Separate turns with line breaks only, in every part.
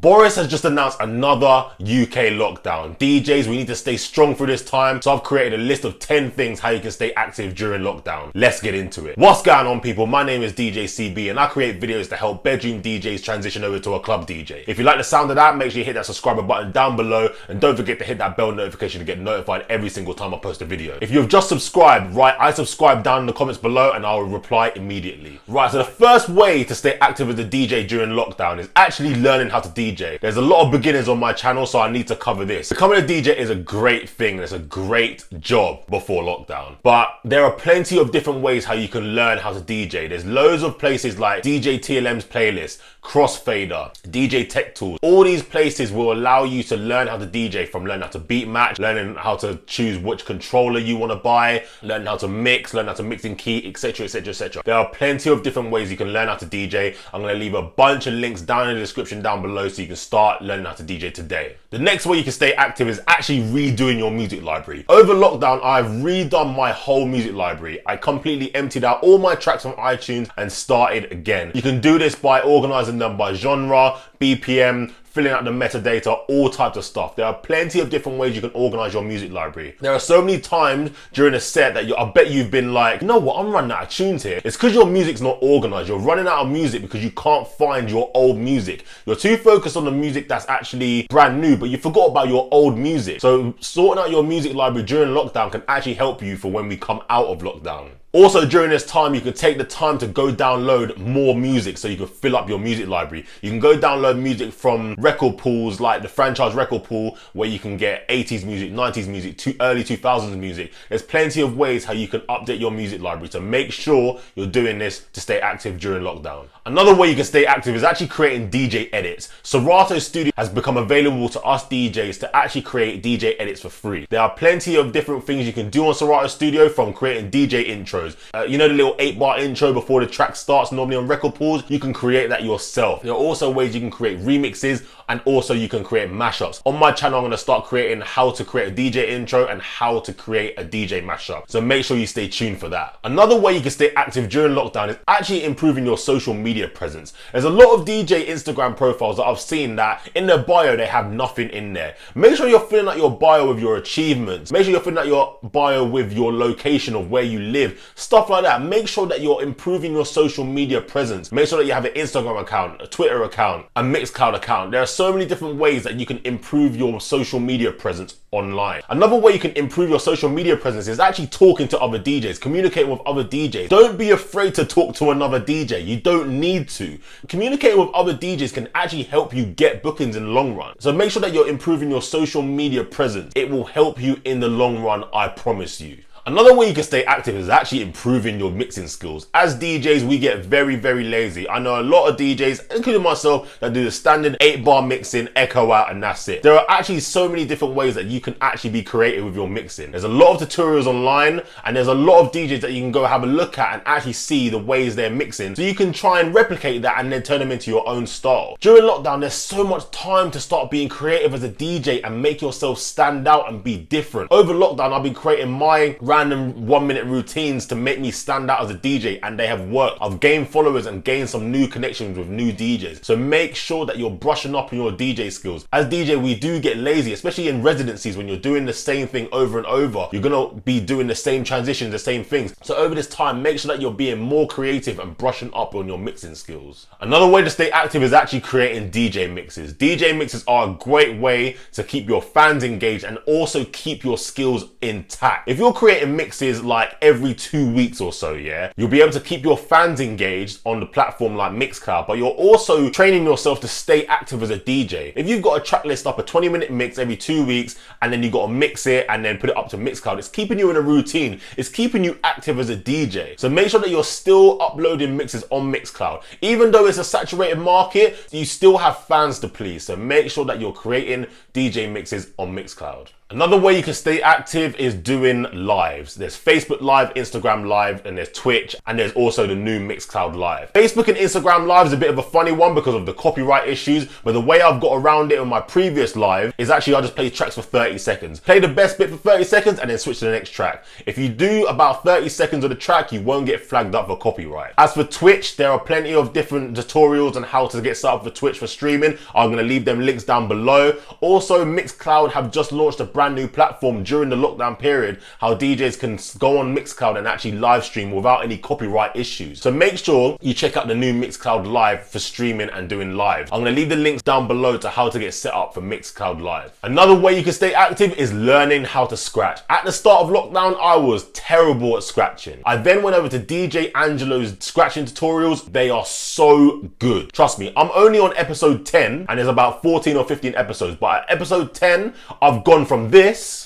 Boris has just announced another UK lockdown. DJs, we need to stay strong through this time, so I've created a list of 10 things how you can stay active during lockdown. Let's get into it. What's going on, people? My name is DJ CB and I create videos to help bedroom DJs transition over to a club DJ. If you like the sound of that, make sure you hit that subscriber button down below and don't forget to hit that bell notification to get notified every single time I post a video. If you've just subscribed, right, I subscribe down in the comments below and I'll reply immediately. Right, so the first way to stay active as a DJ during lockdown is actually learning how to DJ. There's a lot of beginners on my channel, so I need to cover this. Becoming a DJ is a great thing and it's a great job before lockdown. But there are plenty of different ways how you can learn how to DJ. There's loads of places like DJ TLM's playlist, Crossfader, DJ Tech Tools. All these places will allow you to learn how to DJ, from learning how to beat match, learning how to choose which controller you want to buy, learning how to mix, learn how to mix in key, etc, etc, etc. There are plenty of different ways you can learn how to DJ. I'm going to leave a bunch of links down in the description down below so you can start learning how to DJ today. The next way you can stay active is actually redoing your music library. Over lockdown, I've redone my whole music library. I completely emptied out all my tracks on iTunes and started again. You can do this by organizing them by genre, BPM, filling out the metadata, all types of stuff. There are plenty of different ways you can organize your music library. There are so many times during a set that I bet you've been like, you know what, I'm running out of tunes here. It's because your music's not organized. You're running out of music because you can't find your old music. You're too focused on the music that's actually brand new, but you forgot about your old music. So sorting out your music library during lockdown can actually help you for when we come out of lockdown. Also, during this time, you can take the time to go download more music so you can fill up your music library. You can go download music from record pools like the franchise record pool, where you can get 80s music, 90s music, early 2000s music. There's plenty of ways how you can update your music library, so make sure you're doing this to stay active during lockdown. Another way you can stay active is actually creating DJ edits. Serato Studio has become available to us DJs to actually create DJ edits for free. There are plenty of different things you can do on Serato Studio, from creating DJ intros. You know the little 8-bar intro before the track starts normally on record pools? You can create that yourself. There are also ways you can create remixes, and also you can create mashups. On my channel, I'm going to start creating how to create a DJ intro and how to create a DJ mashup. So make sure you stay tuned for that. Another way you can stay active during lockdown is actually improving your social media presence. There's a lot of DJ Instagram profiles that I've seen that in their bio, they have nothing in there. Make sure you're filling out your bio with your achievements. Make sure you're filling out your bio with your location of where you live. Stuff like that. Make sure that you're improving your social media presence. Make sure that you have an Instagram account, a Twitter account, a M-XCLOUD account. There are so many different ways that you can improve your social media presence online. Another way you can improve your social media presence is actually talking to other DJs, communicating with other DJs. Don't be afraid to talk to another DJ. You don't need to. Communicating with other DJs can actually help you get bookings in the long run. So make sure that you're improving your social media presence. It will help you in the long run, I promise you. Another way you can stay active is actually improving your mixing skills. As DJs, we get very, very lazy. I know a lot of DJs, including myself, that do the standard 8-bar mixing, echo out, and that's it. There are actually so many different ways that you can actually be creative with your mixing. There's a lot of tutorials online, and there's a lot of DJs that you can go have a look at and actually see the ways they're mixing, so you can try and replicate that and then turn them into your own style. During lockdown, there's so much time to start being creative as a DJ and make yourself stand out and be different. Over lockdown, I've been creating my random 1-minute routines to make me stand out as a DJ, and they have worked. I've gained followers and gained some new connections with new DJs. So make sure that you're brushing up on your DJ skills. As DJ, we do get lazy, especially in residencies. When you're doing the same thing over and over, you're gonna be doing the same transitions, the same things. So over this time, make sure that you're being more creative and brushing up on your mixing skills. Another way to stay active is actually creating DJ mixes. DJ mixes are a great way to keep your fans engaged and also keep your skills intact. If you're creating mixes like every 2 weeks or so, yeah, you'll be able to keep your fans engaged on the platform like M-XCLOUD, but you're also training yourself to stay active as a DJ. If you've got a track list up, a 20-minute mix every 2 weeks, and then you got to mix it and then put it up to M-XCLOUD, it's keeping you in a routine. It's keeping you active as a DJ. So make sure that you're still uploading mixes on M-XCLOUD. Even though it's a saturated market, you still have fans to please. So make sure that you're creating DJ mixes on M-XCLOUD. Another way you can stay active is doing lives. There's Facebook Live, Instagram Live, and there's Twitch, and there's also the new M-XCLOUD Live. Facebook and Instagram Live is a bit of a funny one because of the copyright issues, but the way I've got around it on my previous live is actually I just play tracks for 30 seconds. Play the best bit for 30 seconds and then switch to the next track. If you do about 30 seconds of the track, you won't get flagged up for copyright. As for Twitch, there are plenty of different tutorials on how to get set up for Twitch for streaming. I'm going to leave them links down below. Also, M-XCLOUD have just launched a brand new platform during the lockdown period, how DJs can go on M-XCLOUD and actually live stream without any copyright issues. So make sure you check out the new M-XCLOUD Live for streaming and doing live. I'm going to leave the links down below to how to get set up for M-XCLOUD Live. Another way you can stay active is learning how to scratch. At the start of lockdown, I was terrible at scratching. I then went over to DJ Angelo's scratching tutorials. They are so good. Trust me, I'm only on episode 10 and there's about 14 or 15 episodes, but at episode 10, I've gone from this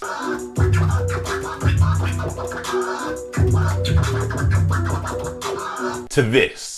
to this.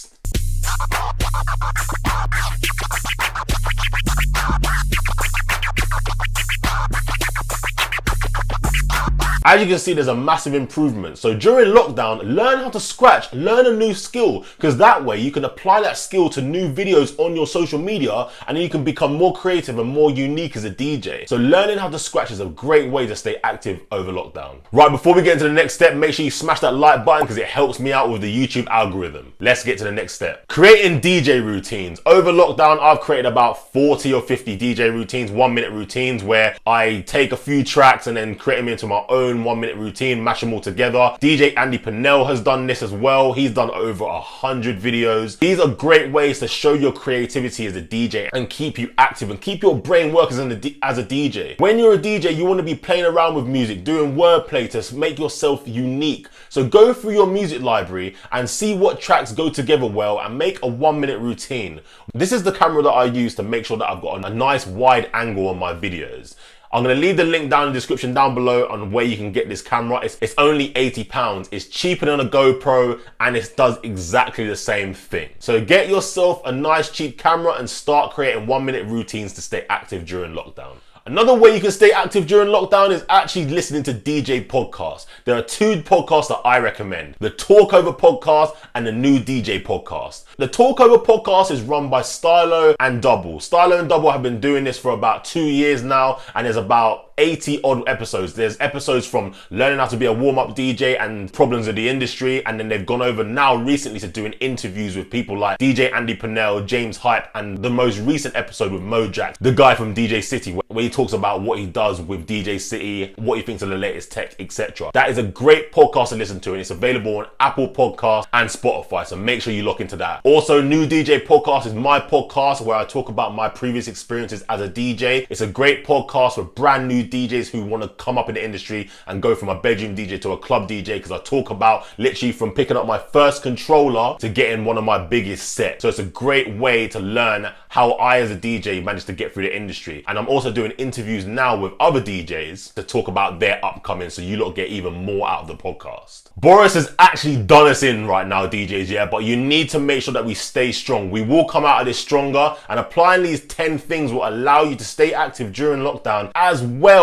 As you can see, there's a massive improvement. So during lockdown, learn how to scratch, learn a new skill, because that way you can apply that skill to new videos on your social media and then you can become more creative and more unique as a DJ. So learning how to scratch is a great way to stay active over lockdown. Right, before we get into the next step, make sure you smash that like button because it helps me out with the YouTube algorithm. Let's get to the next step. Creating DJ routines. Over lockdown, I've created about 40 or 50 DJ routines, 1-minute routines, where I take a few tracks and then create them into my own 1-minute routine, mash them all together. DJ Andy Purnell has done this as well. He's done over 100 videos. These are great ways to show your creativity as a DJ and keep you active and keep your brain working as a DJ. When you're a DJ, you want to be playing around with music, doing wordplay to make yourself unique. So go through your music library and see what tracks go together well and make a 1-minute routine. This is the camera that I use to make sure that I've got a nice wide angle on my videos. I'm going to leave the link down in the description down below on where you can get this camera. It's only £80. It's cheaper than a GoPro and it does exactly the same thing. So get yourself a nice cheap camera and start creating 1-minute routines to stay active during lockdown. Another way you can stay active during lockdown is actually listening to DJ podcasts. There are 2 podcasts that I recommend. The Talkover podcast and the New DJ podcast. The Talkover podcast is run by Stylo and Double. Stylo and Double have been doing this for about 2 years now and there's about 80 odd episodes. There's episodes from learning how to be a warm-up DJ and problems of the industry, and then they've gone over now recently to doing interviews with people like DJ Andy Purnell, James Hype, and the most recent episode with Mojack, the guy from DJ City, where he talks about what he does with DJ City, what he thinks of the latest tech, etc. That is a great podcast to listen to and it's available on Apple Podcasts and Spotify, so make sure you look into that. Also, New DJ Podcast is my podcast where I talk about my previous experiences as a DJ. It's a great podcast for brand new DJs who want to come up in the industry and go from a bedroom DJ to a club DJ, because I talk about literally from picking up my first controller to getting one of my biggest sets. So it's a great way to learn how I as a DJ managed to get through the industry. And I'm also doing interviews now with other DJs to talk about their upcoming, so you lot get even more out of the podcast. Boris has actually done us in right now, DJs, yeah, but you need to make sure that we stay strong. We will come out of this stronger, and applying these 10 things will allow you to stay active during lockdown as well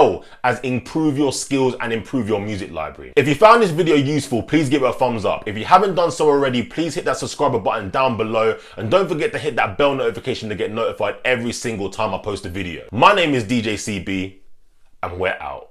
as improve your skills and improve your music library. If you found this video useful, please give it a thumbs up. If you haven't done so already, please hit that subscriber button down below and don't forget to hit that bell notification to get notified every single time I post a video. My name is DJ CB and we're out.